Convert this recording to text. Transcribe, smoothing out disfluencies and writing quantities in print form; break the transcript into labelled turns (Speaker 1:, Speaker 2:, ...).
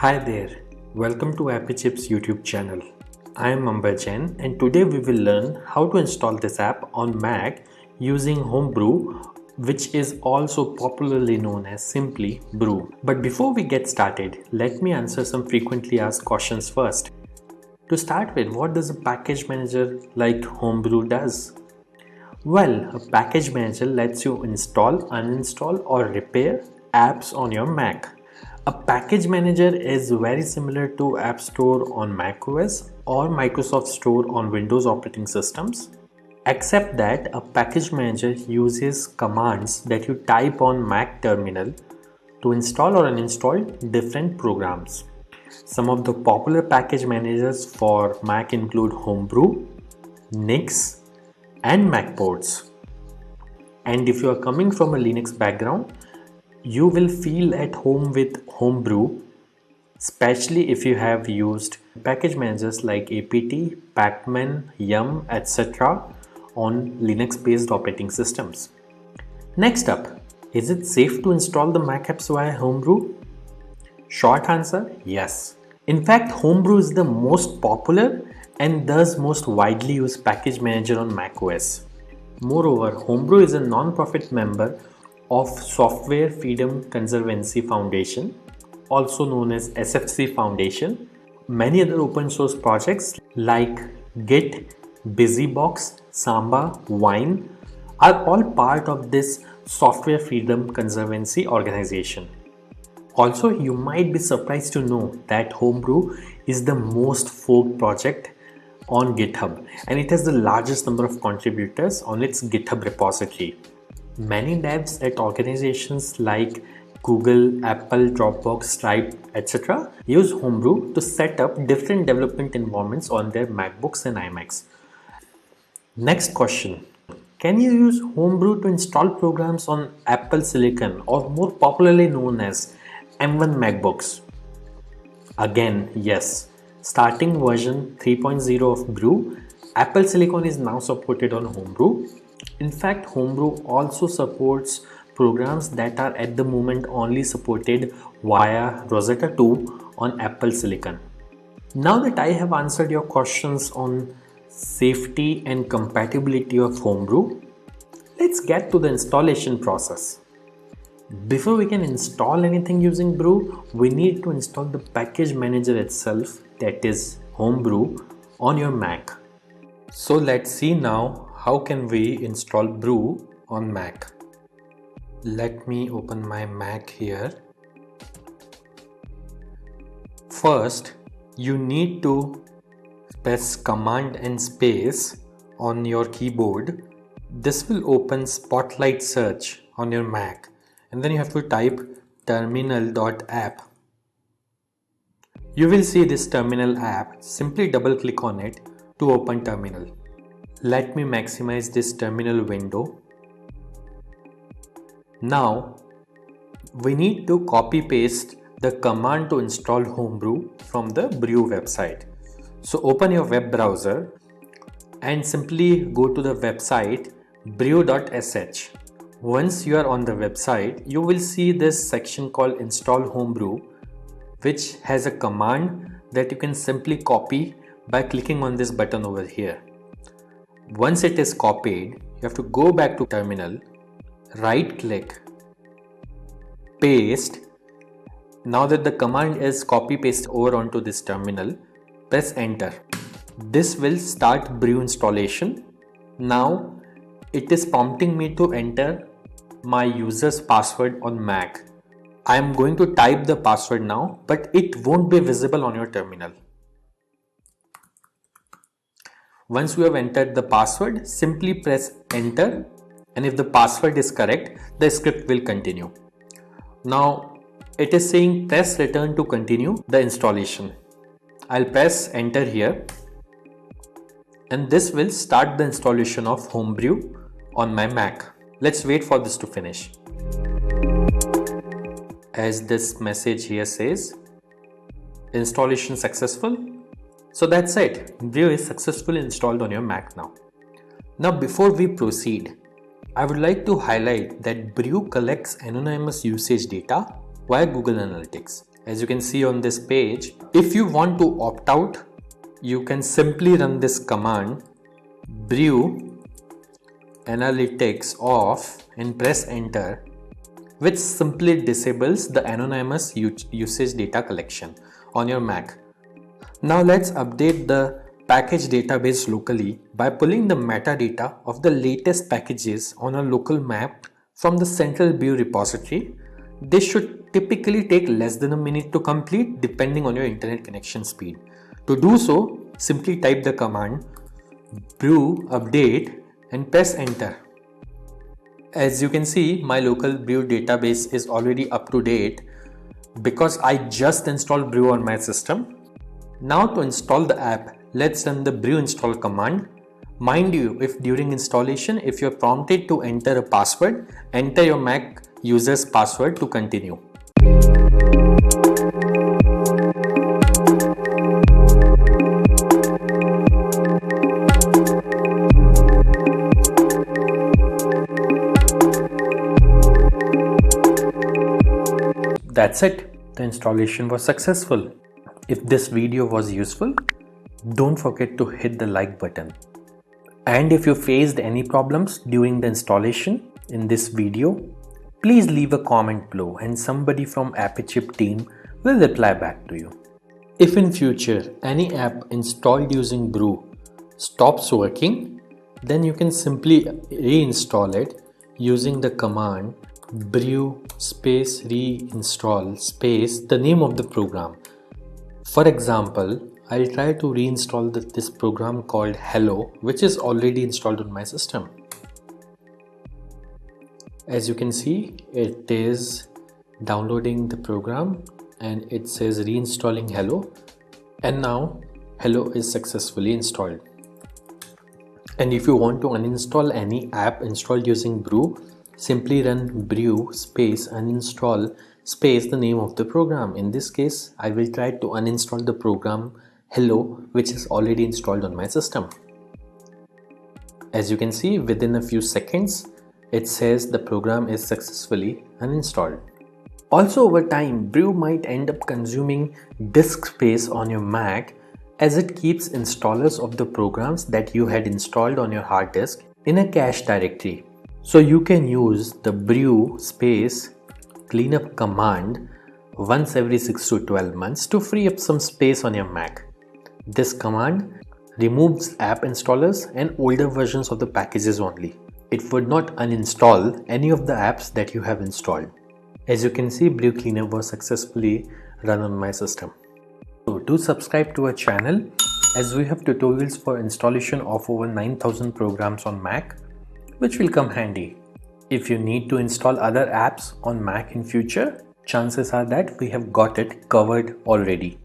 Speaker 1: Hi there, welcome to Appy Chips YouTube channel. I am Ambajan and today we will learn how to install this app on Mac using Homebrew, which is also popularly known as simply Brew. But before we get started, let me answer some frequently asked questions first. To start with, what does a package manager like Homebrew does? Well, a package manager lets you install, uninstall or repair apps on your Mac. A package manager is very similar to App Store on macOS or Microsoft Store on Windows operating systems, except that a package manager uses commands that you type on Mac terminal to install or uninstall different programs. Some of the popular package managers for Mac include Homebrew, Nix, and Macports. And if you are coming from a Linux background, you will feel at home with Homebrew, especially if you have used package managers like apt, pacman, yum, etc. on Linux based operating systems. Next up, is it safe to install the Mac apps via Homebrew? Short answer, yes. In fact, Homebrew is the most popular and thus most widely used package manager on macOS. Moreover, Homebrew is a non-profit member of Software Freedom Conservancy Foundation, also known as SFC Foundation. Many other open source projects like Git, BusyBox, Samba, Wine are all part of this Software Freedom Conservancy organization. Also, you might be surprised to know that Homebrew is the most forked project on GitHub and it has the largest number of contributors on its GitHub repository. Many devs at organizations like Google, Apple, Dropbox, Stripe, etc. use Homebrew to set up different development environments on their MacBooks and iMacs. Next question. Can you use Homebrew to install programs on Apple Silicon or more popularly known as M1 MacBooks? Again, yes. Starting version 3.0 of Brew, Apple Silicon is now supported on Homebrew. In fact, Homebrew also supports programs that are at the moment only supported via Rosetta 2 on Apple Silicon. Now that I have answered your questions on safety and compatibility of Homebrew, let's get to the installation process. Before we can install anything using Brew, we need to install the package manager itself, that is Homebrew, on your Mac. So let's see now how can we install Brew on Mac. Let me open my Mac here. First, you need to press Command and space on your keyboard. This will open Spotlight Search on your Mac. And then you have to type terminal.app. You will see this terminal app. Simply double click on it to open terminal. Let me maximize this terminal window. Now we need to copy paste the command to install Homebrew from the Brew website. So open your web browser and simply go to the website brew.sh. Once you are on the website, you will see this section called Install Homebrew, which has a command that you can simply copy by clicking on this button over here. Once it is copied, you have to go back to terminal, right click, paste. Now that the command is copy paste over onto this terminal, press enter. This will start Brew installation. Now it is prompting me to enter my user's password on Mac. I am going to type the password now, but it won't be visible on your terminal. Once you have entered the password, simply press enter, and if the password is correct, the script will continue. Now it is saying press return to continue the installation. I'll press enter here, and this will start the installation of Homebrew on my Mac. Let's wait for this to finish. As this message here says, installation successful. So that's it. Brew is successfully installed on your Mac now. Now before we proceed, I would like to highlight that Brew collects anonymous usage data via Google Analytics. As you can see on this page, if you want to opt out, you can simply run this command brew analytics off and press enter, which simply disables the anonymous usage data collection on your Mac. Now let's update the package database locally by pulling the metadata of the latest packages on a local map from the central brew repository. This should typically take less than a minute to complete depending on your internet connection speed. To do so, simply type the command brew update and press enter. As you can see, my local brew database is already up to date because I just installed brew on my system. Now to install the app, let's run the brew install command. Mind you, if during installation, if you're prompted to enter a password, enter your Mac user's password to continue. That's it. The installation was successful. If this video was useful, don't forget to hit the like button. And if you faced any problems during the installation in this video, please leave a comment below and somebody from AppyChip team will reply back to you. If in future any app installed using brew stops working, then you can simply reinstall it using the command brew space reinstall space the name of the program. For example, I'll try to reinstall this program called Hello, which is already installed on my system. As you can see, it is downloading the program and it says reinstalling Hello, and now Hello is successfully installed. And if you want to uninstall any app installed using brew, simply run brew space uninstall space the name of the program. In this case, I will try to uninstall the program Hello, which is already installed on my system. As you can see, within a few seconds, it says the program is successfully uninstalled. Also, over time, brew might end up consuming disk space on your Mac as it keeps installers of the programs that you had installed on your hard disk in a cache directory. So you can use the brew space cleanup command once every 6 to 12 months to free up some space on your Mac. This command removes app installers and older versions of the packages only. It would not uninstall any of the apps that you have installed. As you can see, brew cleanup was successfully run on my system. So do subscribe to our channel as we have tutorials for installation of over 9,000 programs on Mac, which will come handy. If you need to install other apps on Mac in future, chances are that we have got it covered already.